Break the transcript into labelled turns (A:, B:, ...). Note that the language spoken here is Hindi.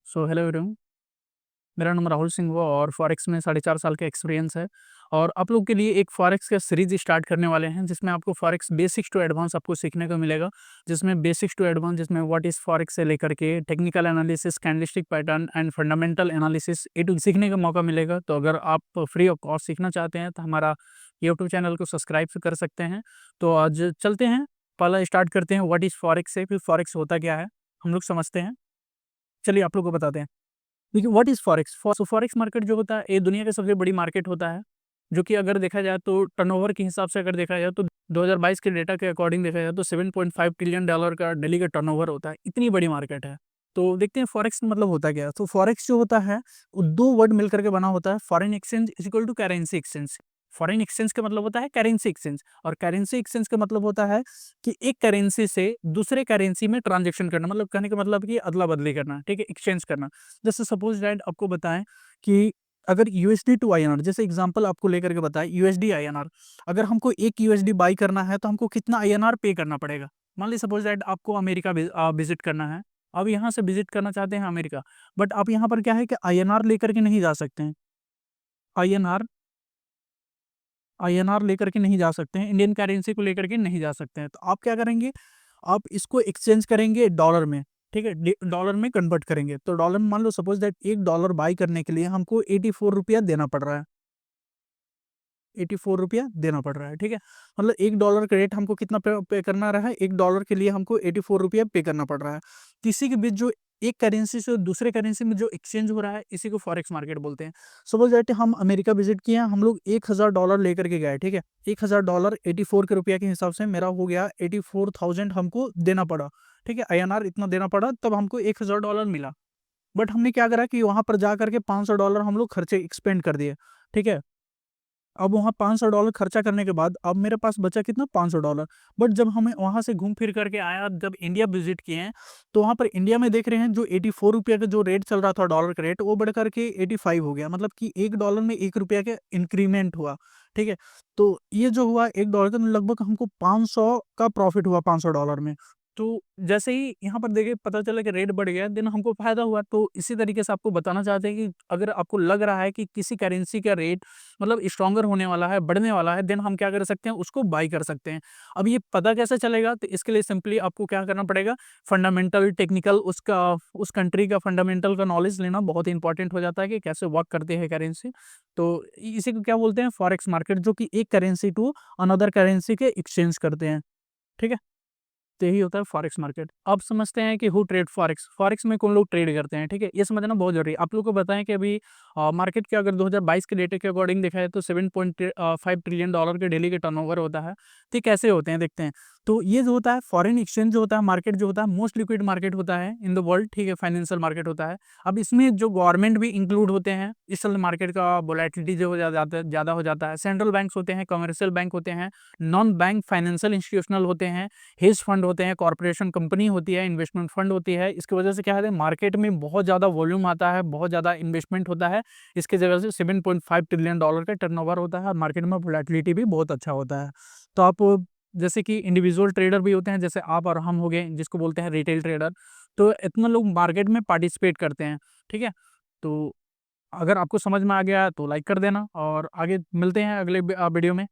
A: Hello everyone. मेरा नाम राहुल सिंह हुआ और फॉरेक्स में 4.5 साल का एक्सपीरियंस है। और आप लोग के लिए एक फॉरेक्स का सीरीज स्टार्ट करने वाले हैं जिसमें आपको फॉरेक्स बेसिक्स टू एडवांस आपको सीखने को मिलेगा। जिसमें बेसिक्स टू एडवांस, जिसमें व्हाट इज़ फॉरेक्स से लेकर के technical analysis, candlestick pattern and fundamental analysis A to सीखने का मौका मिलेगा। तो अगर आप फ्री ऑफ कॉस्ट सीखना चाहते हैं तो हमारा यूट्यूब चैनल को सब्सक्राइब कर सकते हैं। तो आज चलते हैं, पहला स्टार्ट करते हैं व्हाट इज़ फॉरेक्स से, फिर फॉरेक्स होता क्या है हम लोग समझते हैं। चलिए आप लोग को बताते हैं। देखिए what is forex? Forex market जो होता है ये दुनिया का सबसे बड़ी मार्केट होता है, जो कि अगर देखा जाए तो टर्नओवर के हिसाब से अगर देखा जाए तो 2022 के डेटा के अकॉर्डिंग देखा जाए तो $7.5 ट्रिलियन का डेली का टर्नओवर होता है। इतनी बड़ी मार्केट है। तो देखते हैं फॉरेक्स मतलब होता क्या है? तो फॉरेक्स जो होता है वो 2 वर्ड मिलकर के बना होता है, foreign exchange is equal to currency exchange. Foreign exchange का मतलब होता है करेंसी एक्सचेंज, और करेंसी एक्सचेंज का मतलब होता है कि एक करेंसी से दूसरे करेंसी में ट्रांज़ैक्शन करना, मतलब कहने का मतलब कि अदला-बदली करना, ठीक है? एक्सचेंज करना। जैसे सपोज दैट आपको बताएँ कि अगर यूएसडी टू आईएनआर, जैसे एग्जांपल आपको लेकर के बताएँ यूएसडी आईएनआर, अगर हमको 1 यूएसडी बाय करना है तो हमको कितना आईएनआर पे करना पड़ेगा? मान लीजिए सपोज दैट आपको अमेरिका विज़िट करना है। अब यहाँ से विज़िट करना चाहते हैं अमेरिका, बट आप यहाँ पर क्या है कि आईएनआर लेकर के नहीं जा सकते हैं। आईएनआर आईएनआर लेकर के नहीं जा सकते हैं, इंडियन करेंसी को लेकर के नहीं जा सकते हैं। तो आप क्या करेंगे, आप इसको एक्सचेंज करेंगे डॉलर में, ठीक है? डॉलर में कन्वर्ट करेंगे। तो डॉलर में मान लो सपोज दैट $1 बाय करने के लिए हमको ₹84 देना पड़ रहा है। ₹84 देना पड़ रहा है, ठीक है? मतलब $1 का रेट हमको कितना पे करना रहा है, $1 के लिए हमको ₹84 पे करना पड़ रहा है। तो इसी के बीच जो एक करेंसी से दूसरे करेंसी में जो एक्सचेंज हो रहा है, इसी को फॉरेक्स मार्केट बोलते हैं। सपोज दैट हम अमेरिका विज़िट किए हैं, हम लोग $1000 लेकर के गए, ठीक है? $1000 84 के रुपया के हिसाब से मेरा हो गया 84,000 हमको देना पड़ा, ठीक है? आईएनआर इतना देना पड़ा तब हमको $1000 मिला। बट हमने क्या करा कि वहाँ पर जा कर के $500 हम लोग खर्चे एक्सपेंड कर दिए, ठीक है? अब वहाँ $500 खर्चा करने के बाद अब मेरे पास बचा कितना, $500। बट जब हमें वहाँ से घूम फिर करके आया, जब इंडिया विज़िट किए हैं, तो वहाँ पर इंडिया में देख रहे हैं जो ₹84 का जो रेट चल रहा था डॉलर का रेट, वो बढ़ कर के 85 हो गया। मतलब कि $1 में ₹1 का इंक्रीमेंट हुआ, ठीक है? तो ये जो हुआ $1 का, लगभग हमको 500 का प्रॉफ़िट हुआ $500 में। तो जैसे ही यहाँ पर देखिए पता चला कि रेट बढ़ गया, देन हमको फ़ायदा हुआ। तो इसी तरीके से आपको बताना चाहते हैं कि अगर आपको लग रहा है कि किसी करेंसी का रेट मतलब स्ट्रॉन्गर होने वाला है, बढ़ने वाला है, देन हम क्या कर सकते हैं, उसको बाय कर सकते हैं। अब ये पता कैसे चलेगा? तो इसके लिए सिंपली आपको क्या करना पड़ेगा, फंडामेंटल, टेक्निकल उसका उस कंट्री का फंडामेंटल का नॉलेज लेना बहुत इंपॉर्टेंट हो जाता है कि कैसे वर्क करती है करेंसी। तो इसी को क्या बोलते हैं, फॉरेक्स मार्केट, जो कि एक करेंसी टू अनदर करेंसी के एक्सचेंज करते हैं, ठीक है? तो यही होता है फॉरेक्स मार्केट। अब समझते हैं कि हू ट्रेड फॉरेक्स, फॉरेक्स में कौन लोग ट्रेड करते हैं, ठीक है? ये समझना बहुत ज़रूरी है। आप लोगों को बताएँ कि अभी मार्केट के अगर 2022 के डेटा के अकॉर्डिंग देखा जाए तो 7.5 ट्रिलियन डॉलर के डेली के टर्नओवर होता है। तो ये कैसे होते हैं देखते हैं। तो ये जो होता है फॉरेन एक्सचेंज जो होता है, मार्केट जो होता है, मोस्ट लिक्विड मार्केट होता है इन द वर्ल्ड, ठीक है? फाइनेंशियल मार्केट होता है। अब इसमें जो गवर्नमेंट भी इंक्लूड होते हैं, इस समय मार्केट का वोलेटिलिटी जो हो जाता है, ज़्यादा हो जाता है। सेंट्रल बैंक्स होते हैं, कमर्शियल बैंक होते हैं, नॉन बैंक फाइनेंशियल इंस्टीट्यूशनल होते हैं, हेज फंड होते हैं, कॉर्पोरेशन कंपनी होती है, इन्वेस्टमेंट फंड होती है। इसकी वजह से क्या है, मार्केट में बहुत ज़्यादा वॉल्यूम आता है, बहुत ज़्यादा इन्वेस्टमेंट होता है। इसकी वजह से $7.5 ट्रिलियन का टर्नओवर होता है और मार्केट में वोलेटिलिटी भी बहुत अच्छा होता है। तो आप जैसे कि इंडिविजुअल ट्रेडर भी होते हैं, जैसे आप और हम हो गए, जिसको बोलते हैं रिटेल ट्रेडर। तो इतना लोग मार्केट में पार्टिसिपेट करते हैं, ठीक है? तो अगर आपको समझ में आ गया तो लाइक कर देना और आगे मिलते हैं अगले वीडियो में।